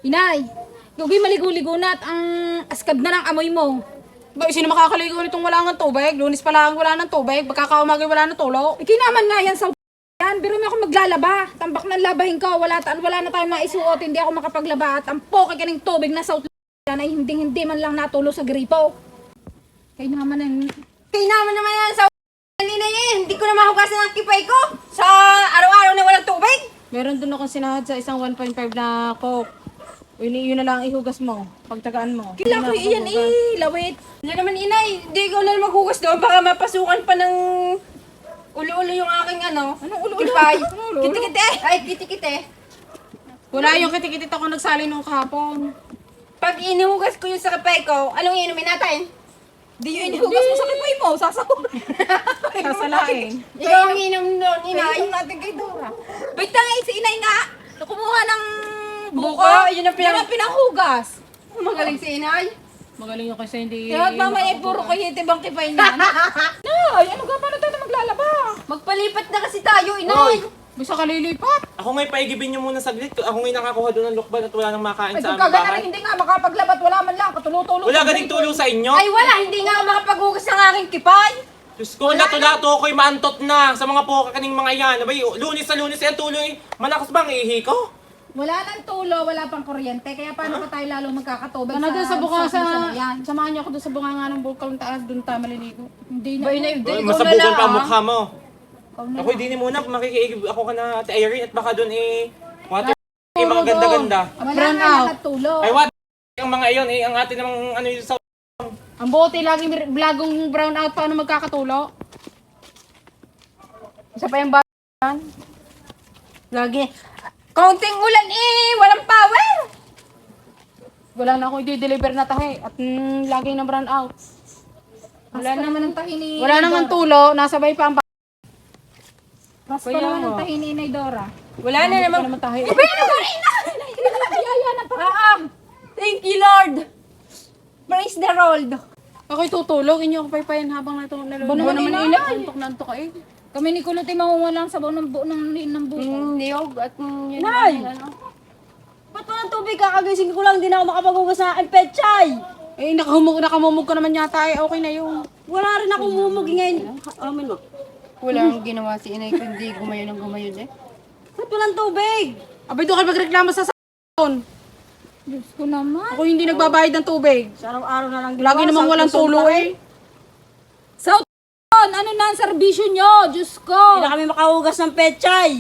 Inay, gawin maligo-ligo na at ang askab na ng amoy mo. Ba, sino makakaligo nitong wala ng tubig? Lunes pa lang wala ng tubig. Pagkakaumagay wala ng tulo. Ikinaman nga yan sa yan, pero may ako maglalaba. Tambak ng labahin ko, wala na tayong maisuot, hindi ako makapaglaba at ang poke ka ng tubig na sa yan ay hindi man lang natulo sa gripo. Kaya naman ang... Kaya naman yan sa kanina yan. Hindi ko na mahugasan ang kipay ko. Sa araw-araw na walang tubig. Meron dun akong sinahad sa isang 1.5 na coke. Yun na lang ihugas mo. Pagtagaan mo. Kila ko iyan lawit. Hindi naman inay. Hindi ikaw na maghugas doon. Baka mapasukan pa ng ulo-ulo yung aking Anong ulo-ulo? kipay. Anong ulo-ulo? Kiti-kiti. Ay, kiti-kiti. Wala yung kitikit ako nagsali nung kahapon. Pag inuhugas ko yung sa kipay ko, anong inumin natin? Di yun ihugas mo sa kipay mo, sasahod. Sasalain. Ikaw ang inom doon, inay. Ayun natin kay Dora. Wait nga, si inay nga. Kumuha ng buko. Buko, yun ang pinanghugas. Magaling si inay. Magaling yung kasi hindi... Kaya mamaya puro kayete bang kipay niya. Nay, ano ka paano tayo maglalaba? Magpalipat na kasi tayo, inay. Bisa ka lilipat. Ako nga'y paigibin nyo muna saglit. Ako nga'y nakakuha doon ng lukban at wala nang makain Ay, sa kung aming kagana bahay. hindi nga makapaglabat, wala man lang, katulo-tulo. Wala ganing tulo sa inyo. Ay, wala. Hindi nga ako makapaghugas ng aking kipay. Diyos ko, lato-lato ako'y maantot na sa mga poka kaning mga yan. Abay, lunes sa lunes yan tuloy. Malakas bang ihi ko? Wala nang tulo, wala pang kuryente, kaya paano pa tayo lalo magkakatubig Ano doon sa buka sa... yan? Samahan niyo ako doon sa bunga ng bukal taas. Doon tayo maliligo. Hindi na. Bay, inay, Ay, ikaw na masabugan lang, pa ang ah. mukha mo. Ikaw na. Ako hindi ni muna, makikiigib ako ka na Ate Irene at baka doon water mga ganda-ganda. Wala Brown nga out. nakatulo. Ay, what? Ang mga iyon, ang atin namang ano yung sa... Ang bote, laging blagong brown out. Paano magkakatulo? Isa pa yung yan. Lagi. Kaunting ulan walang power. Wala na akong i-deliver na tahe. At laging na brown out. Wala naman ang tahi ni Wala naman tulo. Nasabay pa ang Mas pa Kaya naman ang nga. tahi ni Inay Dora. Wala na Hindi naman. pa naman tahe. Kaya na pa. Thank you, Lord. Praise the Lord. Ako'y tutulog. Inyo ako paypayan habang natulog. Ba naman naman inay? Antok na antok eh. Kami ni Kulot ay makuha lang sabaw ng buko. Niyog at yun. Nay! Ba't walang tubig? Kakagising ko lang. Di na ako makapaghugas ng aking petchay. Eh, nakamumog ka naman yata eh. Okay na yun. Wala rin akong mumugi ngayon. Amin mo. Wala akong ginawa si inay kundi gumayon ng gumayon eh. Ba't walang tubig? Abay, doon kayo magreklamo sa sa***on. Diyos ko naman. Ako hindi nagbabayad ng tubig. Sa araw-araw na lang Lagi namang walang tulo eh. South ano na ang serbisyo nyo? Diyos ko. Hindi na kami makahugas ng petchay.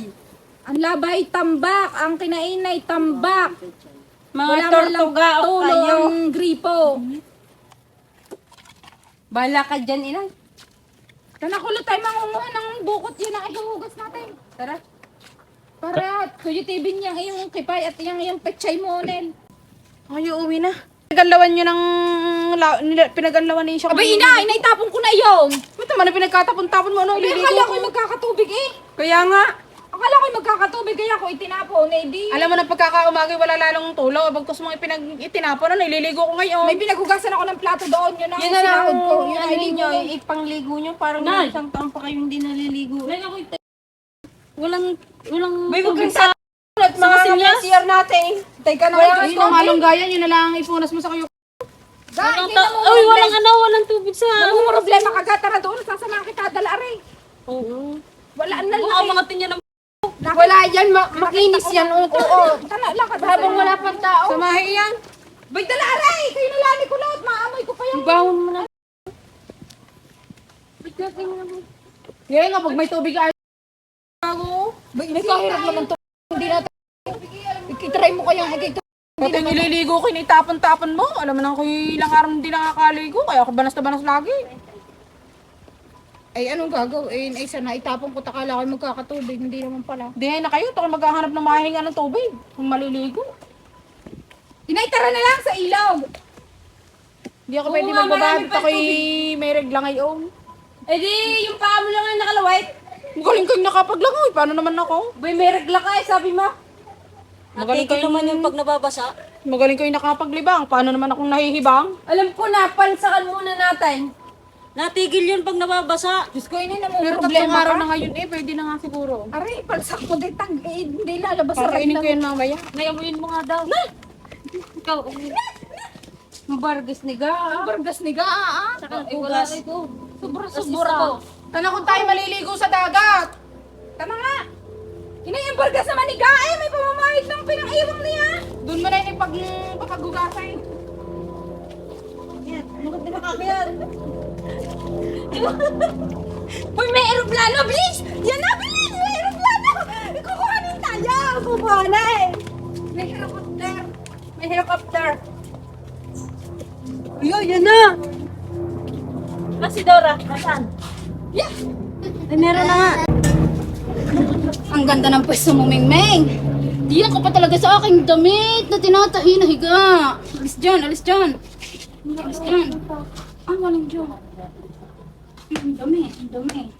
Ang labay tambak, ang kinainay tambak. Mga Wala man lang tortuga o tulo kayo. ang gripo. Bala ka dyan, inay. Tanakulot tayo mangunguha ng bukot yun ang ihuhugas natin. Tara. Para kuya TV niyang iyong kipay at iyong pechay mo, Nel. Ay, uuwi na. Pinagalawan nyo ng... Pinagalawan niyo siya. Abay, inaitapon ko na yun. Ba't naman na pinagkatapon-tapon mo? Ano, Abay, ililigo akala ko. ko'y magkakatubig eh. Kaya nga. Akala ko'y magkakatubig kaya ako itinapon eh di. Alam mo na pagkakaumagay wala lalong tulo. Bagkus mo itinapon. Ano, ililigo ko ngayon. May pinaghugasan ako ng plato doon. Yun ang Yun na lang sinahod ko. Yun ano ang ninyo, iligo. ipangligo nyo. Parang isang taon pa kayo hindi naliligo. Walang May tubig huwag sa at mga sinyas. CR natin. Teka na Wala Yun ang halong gaya. Yun na lang ipunas mo sa kayo. Ay, walang walang tubig sa Ano problema kagata na doon. Sasama kita dala rin. Oo. Wala na Baka lang. mga tinya ng... Wala yan. Makinis yan. Oo. Tana, lakad. Habang wala pang tao. Samahin yan. Bay, dala rin. Kayo na lang ni Kulot. Maamoy ko pa yan. Bawon mo na. Ngayon nga, pag may tubig ay... Bago. Bay, nakahirap naman to. Hindi natin. Ikitry mo kayang Pati yung ililigo ko, initapon-tapon mo. Alam mo na ako ilang araw hindi nakakaligo. Kaya ako banas na banas lagi. Ay, anong gagawin? Ay, sana itapon ko. Takala ko magkakatubig. Hindi naman pala. Di na kayo. Ito maghahanap ng mahinga ng tubig. Kung maliligo. Inaitara na lang sa ilog. Hindi ako Oo pwede nga, magbabad. marami Ito pa ko'y may regla ngayon. Eh di, yung paa mo lang ang nakalawit. Magaling kayong nakapaglangoy. Paano naman ako? Bay, may regla ka eh, sabi mo. Magaling Natigil kayong... naman yung pag nababasa. Magaling kayong nakapaglibang. Paano naman akong nahihibang? Alam ko na, pansakan muna natin. Natigil yun pag nababasa. Diyos ko, ini naman Pero tatlong problema araw ka. na ngayon eh. Pwede na nga siguro. Aray, palsak ko din hindi lalabas sa Para kainin raglan. ko yan mamaya. Ngayamuin mo nga daw. ikaw. Mabargas ni Ga. Bargas ni Gaa. Saka ugas. Sobra. Tana kung tayo maliligo sa dagat. Tama nga. Inay, yung bargas naman ni Gaa eh. May pamamahit ng pinang-iwang niya. Doon mo na yung pagpagugasay. Yan, makot na makakyan. Uy, may aeroplano, bilis! Yan na, bilis! May aeroplano! Kukuhanin tayo! Kukuha na eh! May helicopter! May helicopter! Uyo, yan na. Si Dora, nasaan? Yeah! Ay, meron na nga. Ang ganda ng pwesto mo, Mingming! Diyan ka pa talaga sa aking damit na tinatahi na higa! Alis dyan, alis dyan! Alis dyan! Ah, walang dyan. Ang dumi, ang dumi.